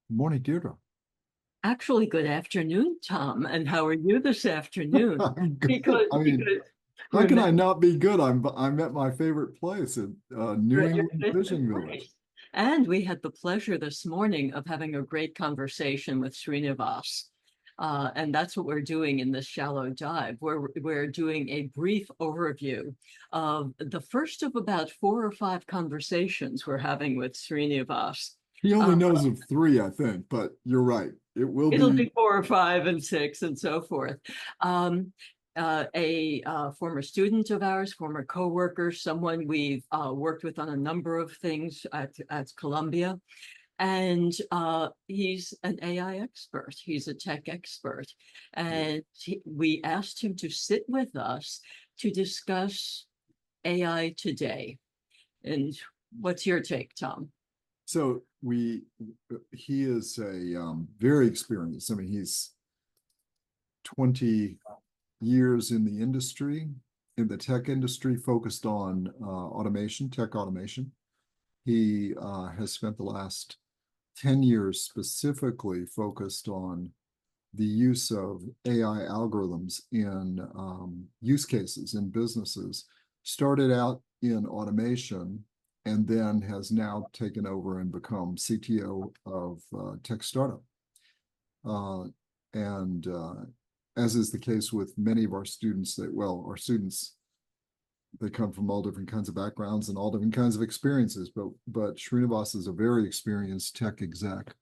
Morning, Deirdre. Actually, good afternoon, Tom. And how are you this afternoon? I'm good. Because I mean, because how can I remember not be good? I'm at my favorite place at New your England favorite Fishing Village. place. And we had the pleasure this morning of having a great conversation with Srinivas. And that's what we're doing in this shallow dive. We're doing a brief overview of the first of about 4 or 5 conversations we're having with Srinivas. He only Uh, knows of three, I think, but you're right. It will It'll be. be 4 or 5 and 6 and so forth. Um, a former student of ours, former coworker, someone we've worked with on a number of things at Columbia. And he's an AI expert. He's a tech expert. And we asked him to sit with us to discuss AI today. And what's your take, Tom? So he is a very experienced. I mean, he's 20 years in the industry, in the tech industry, focused on automation, tech automation. He has spent the last 10 years specifically focused on the use of AI algorithms in use cases in businesses. Started out in automation and then has now taken over and become CTO of tech startup. Uh, and as is the case with many of our students, our students, they come from all different kinds of backgrounds and all different kinds of experiences. But Srinivas is a very experienced tech exec,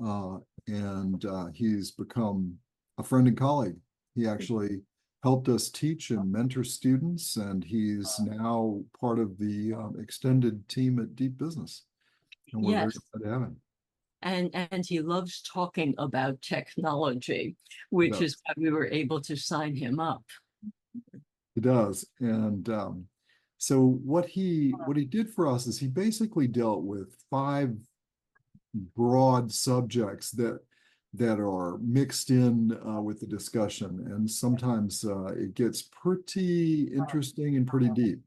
uh, and he's become a friend and colleague. He actually helped us teach and mentor students, and he's now part of the extended team at Deep Business, and we're very Yes. glad to have him. And he loves talking about technology, which is Yes, why we were able to sign him up. he does. And so what he did for us is he basically dealt with five broad subjects that are mixed in with the discussion, and sometimes it gets pretty interesting and pretty deep.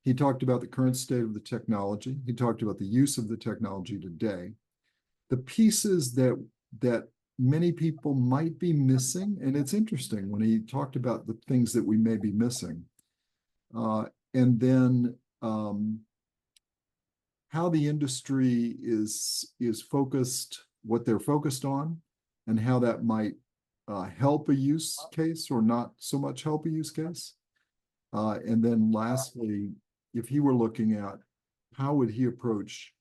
He talked about the current state of the technology. He talked about the use of the technology today, the pieces that many people might be missing, and it's interesting when he talked about the things that we may be missing, and then how the industry is focused, what they're focused on, and how that might help a use case or not so much help a use case. And then lastly, if he were looking at how would he approach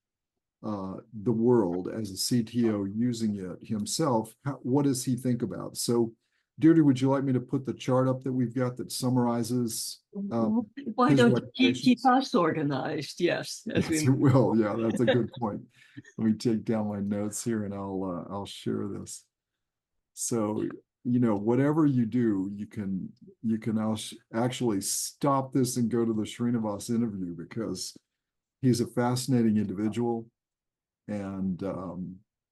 the world as a CTO using it himself, what does he think about? So, Deirdre, would you like me to put the chart up that we've got that summarizes Why his don't you keep recommendations? us organized? Yes, as Yes, we it will. Yeah, that's a good point. Let me take down my notes here and I'll share this. So, whatever you do, you can actually stop this and go to the Srinivas interview because he's a fascinating individual, and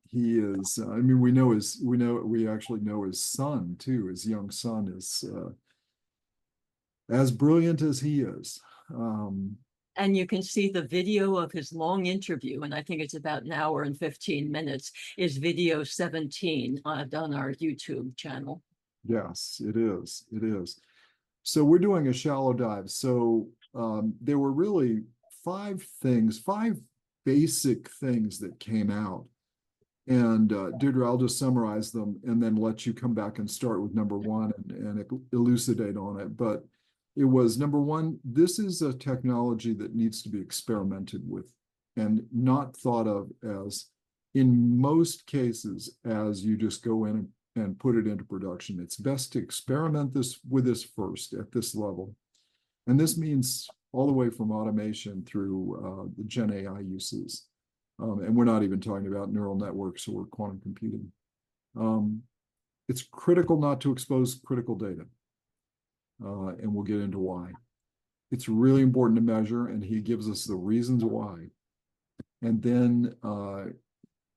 he is. I mean, we actually know his son too. His young son is as brilliant as he is. and you can see the video of his long interview, and I think it's about an hour and 15 minutes, is video 17 on our YouTube channel. Yes, it is. It is. So we're doing a shallow dive. So there were really five basic things that came out. And Deirdre, I'll just summarize them and then let you come back and start with number one and elucidate on it. But it was number one, this is a technology that needs to be experimented with and not thought of as, in most cases, as you just go in and put it into production. It's best to experiment with this first at this level. And this means all the way from automation through the Gen AI uses. And we're not even talking about neural networks or quantum computing. Um, it's critical not to expose critical data, and we'll get into why. It's really important to measure, and he gives us the reasons why. And then,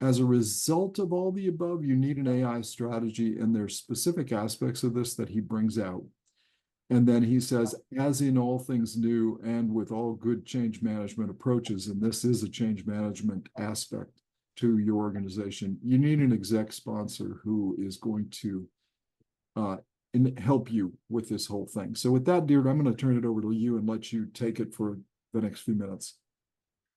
as a result of all the above, you need an AI strategy, and there's specific aspects of this that he brings out. And then he says, as in all things new and with all good change management approaches, and this is a change management aspect to your organization, you need an exec sponsor who is going to help you with this whole thing. So with that, Deirdre, I'm going to turn it over to you and let you take it for the next few minutes.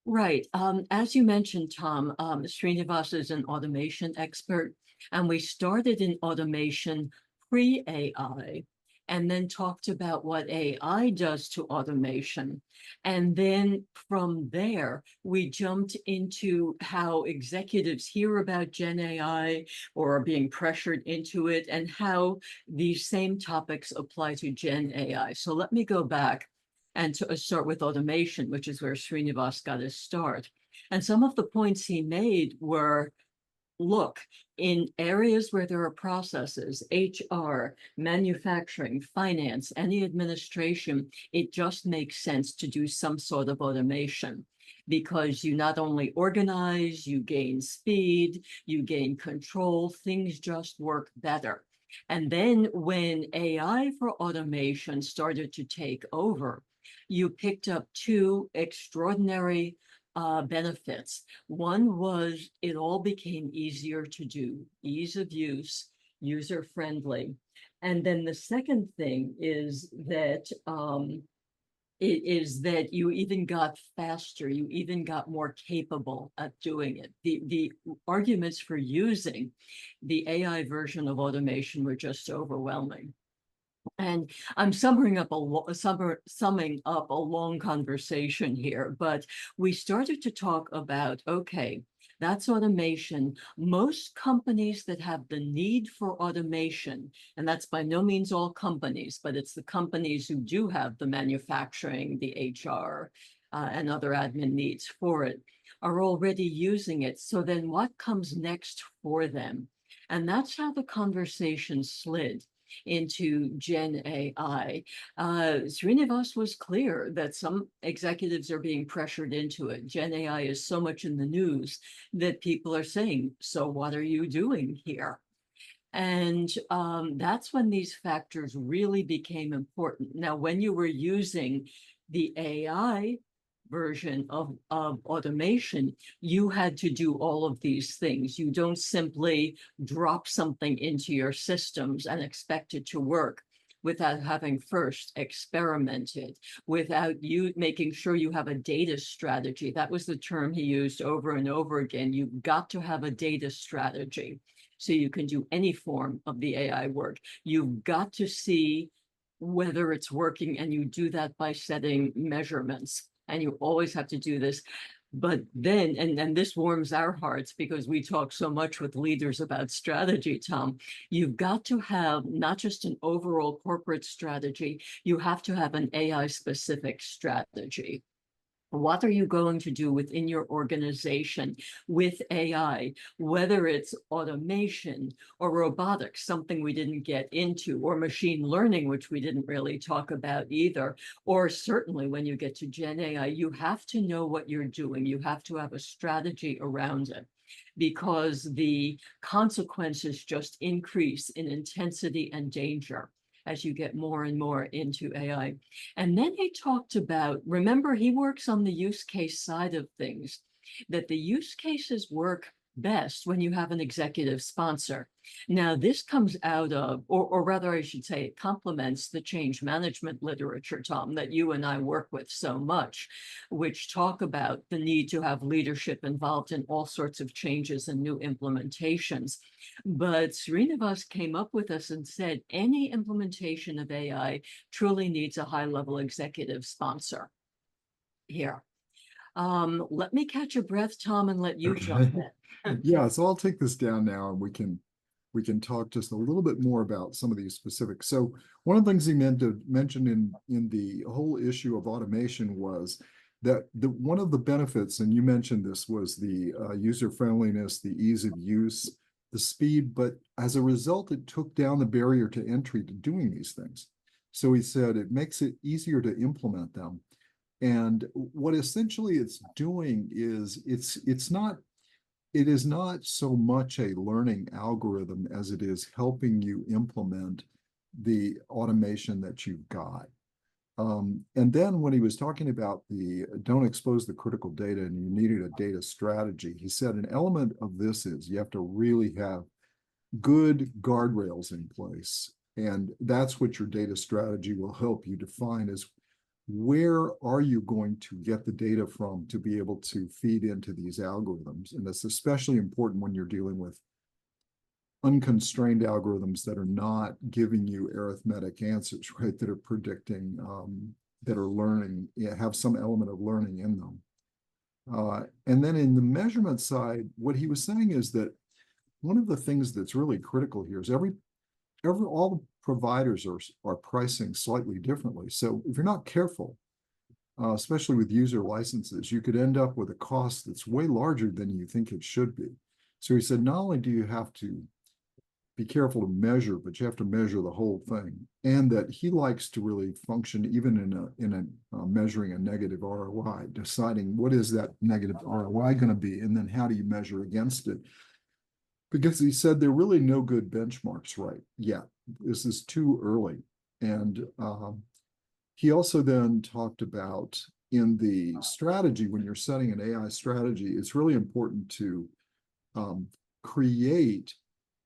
Right. As you mentioned, Tom, Srinivas is an automation expert, and we started in automation pre-AI, and then talked about what AI does to automation. And then from there, we jumped into how executives hear about Gen AI or are being pressured into it, and how these same topics apply to Gen AI. So let me go back and to start with automation, which is where Srinivas got his start. And some of the points he made were, look, in areas where there are processes, HR, manufacturing, finance, any administration, it just makes sense to do some sort of automation, because you not only organize, you gain speed, you gain control, things just work better. And then when AI for automation started to take over, you picked up two extraordinary benefits. One was it all became easier to do, ease of use, user friendly. And then the second thing is that you even got faster, you even got more capable at doing it. The arguments for using the AI version of automation were just overwhelming. And I'm summing up a long conversation here, but we started to talk about, okay, that's automation. Most companies that have the need for automation, and that's by no means all companies, but it's the companies who do have the manufacturing, the HR, and other admin needs for it, are already using it. So then what comes next for them? And that's how the conversation slid into Gen AI. Srinivas was clear that some executives are being pressured into it. Gen AI is so much in the news that people are saying, so what are you doing here? And that's when these factors really became important. Now, when you were using the AI version of automation, you had to do all of these things. You don't simply drop something into your systems and expect it to work without having first experimented, without you making sure you have a data strategy. That was the term he used over and over again. You've got to have a data strategy so you can do any form of the AI work. You've got to see whether it's working, and you do that by setting measurements. And you always have to do this. But then, and this warms our hearts because we talk so much with leaders about strategy, Tom, you've got to have not just an overall corporate strategy, you have to have an AI specific strategy. What are you going to do within your organization with AI, whether it's automation or robotics, something we didn't get into, or machine learning, which we didn't really talk about either, or certainly when you get to Gen AI, you have to know what you're doing. You have to have a strategy around it, because the consequences just increase in intensity and danger as you get more and more into AI. And then he talked about, remember, he works on the use case side of things, that the use cases work best when you have an executive sponsor. Now, this comes out of, or rather, I should say, it complements the change management literature, Tom, that you and I work with so much, which talk about the need to have leadership involved in all sorts of changes and new implementations. But Srinivas came up with us and said, any implementation of AI truly needs a high-level executive sponsor here. Let me catch your breath, Tom, and let you jump in. Yeah, so I'll take this down now, and we can talk just a little bit more about some of these specifics. So one of the things he mentioned in the whole issue of automation was that one of the benefits, and you mentioned this, was the user friendliness, the ease of use, the speed, but as a result, it took down the barrier to entry to doing these things. So he said it makes it easier to implement them. And what essentially it's doing is it is not so much a learning algorithm as it is helping you implement the automation that you've got. And then when he was talking about the don't expose the critical data and you needed a data strategy, he said an element of this is you have to really have good guardrails in place. And that's what your data strategy will help you define is where are you going to get the data from to be able to feed into these algorithms? And that's especially important when you're dealing with unconstrained algorithms that are not giving you arithmetic answers, right? That are predicting, that are learning, have some element of learning in them. And then in the measurement side, what he was saying is that one of the things that's really critical here is all the providers are pricing slightly differently. So if you're not careful, especially with user licenses, you could end up with a cost that's way larger than you think it should be. So he said, not only do you have to be careful to measure, but you have to measure the whole thing. And that he likes to really function even in a measuring a negative ROI, deciding what is that negative ROI going to be, and then how do you measure against it? Because he said there are really no good benchmarks right yet. This is too early. And he also then talked about in the strategy, when you're setting an AI strategy, it's really important to create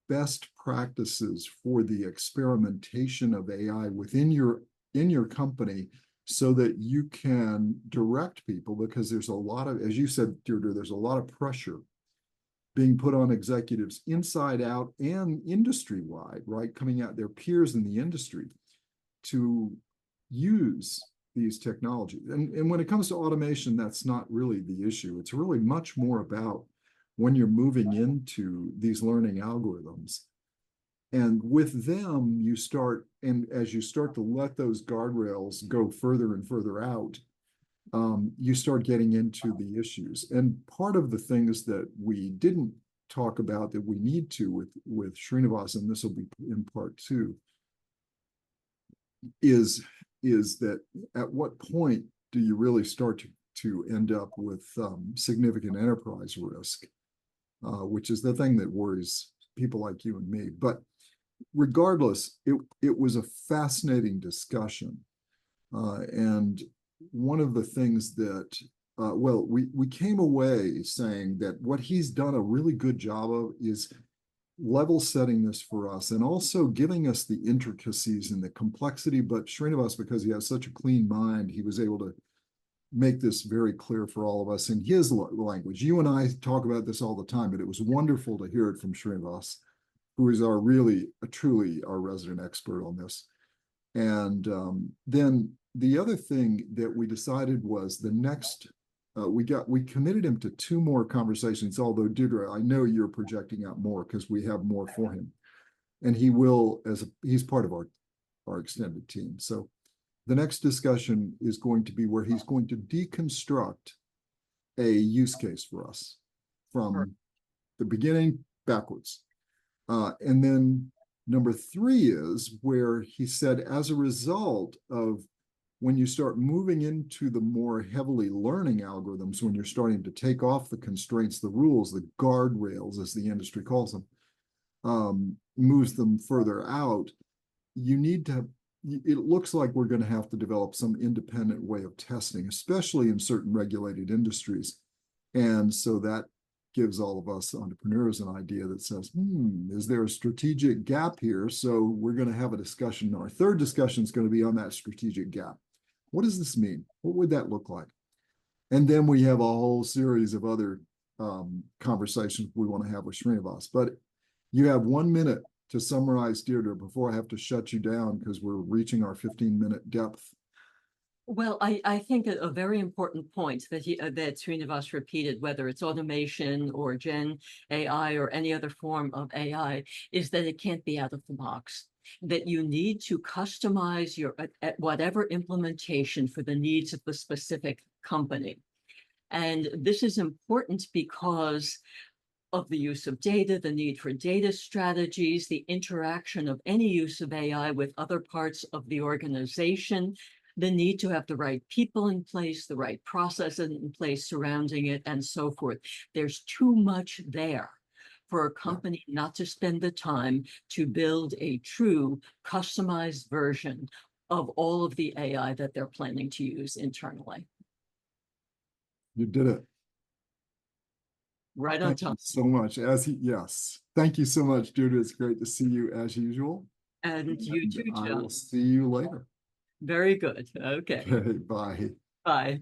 best practices for the experimentation of AI within your company so that you can direct people, because there's a lot of, as you said, Deirdre, there's a lot of pressure being put on executives inside out and industry wide, right? Coming out their peers in the industry to use these technologies. And when it comes to automation, that's not really the issue. It's really much more about when you're moving into these learning algorithms. And with them, you start, and as you start to let those guardrails go further and further out, you start getting into the issues. And part of the things that we didn't talk about that we need to with Srinivas, and this will be in part two, is that at what point do you really start to end up with significant enterprise risk, which is the thing that worries people like you and me. But regardless, it was a fascinating discussion. And one of the things that, we came away saying that what he's done a really good job of is level setting this for us and also giving us the intricacies and the complexity. But Srinivas, because he has such a clean mind, he was able to make this very clear for all of us in his language. You and I talk about this all the time, but it was wonderful to hear it from Srinivas, who is truly our resident expert on this. And then the other thing that we decided was the next, we committed him to 2 more conversations, although Deirdre, I know you're projecting out more because we have more for him. And he will, he's part of our extended team. So the next discussion is going to be where he's going to deconstruct a use case for us from the beginning backwards. And then number 3 is where he said, as a result of when you start moving into the more heavily learning algorithms, when you're starting to take off the constraints, the rules, the guardrails, as the industry calls them, moves them further out, you need to, it looks like we're going to have to develop some independent way of testing, especially in certain regulated industries. And so that gives all of us entrepreneurs an idea that says, is there a strategic gap here? So we're going to have a discussion. Our 3rd discussion is going to be on that strategic gap. What does this mean? What would that look like? And then we have a whole series of other conversations we want to have with Srinivas. But you have 1 minute to summarize, Deirdre, before I have to shut you down because we're reaching our 15-minute depth. Well, I think a very important point that that Srinivas repeated, whether it's automation or Gen AI or any other form of AI, is that it can't be out of the box. That you need to customize your whatever implementation for the needs of the specific company. And this is important because of the use of data, the need for data strategies, the interaction of any use of AI with other parts of the organization, the need to have the right people in place, the right process in place surrounding it, and so forth. There's too much there for a company not to spend the time to build a true customized version of all of the AI that they're planning to use internally. You did it. Right on Thank you time. so much. Yes. Thank you so much, Judy. It's great to see you as usual. And you too, I will Joan. see you later. Very good. Okay. Okay, bye. Bye.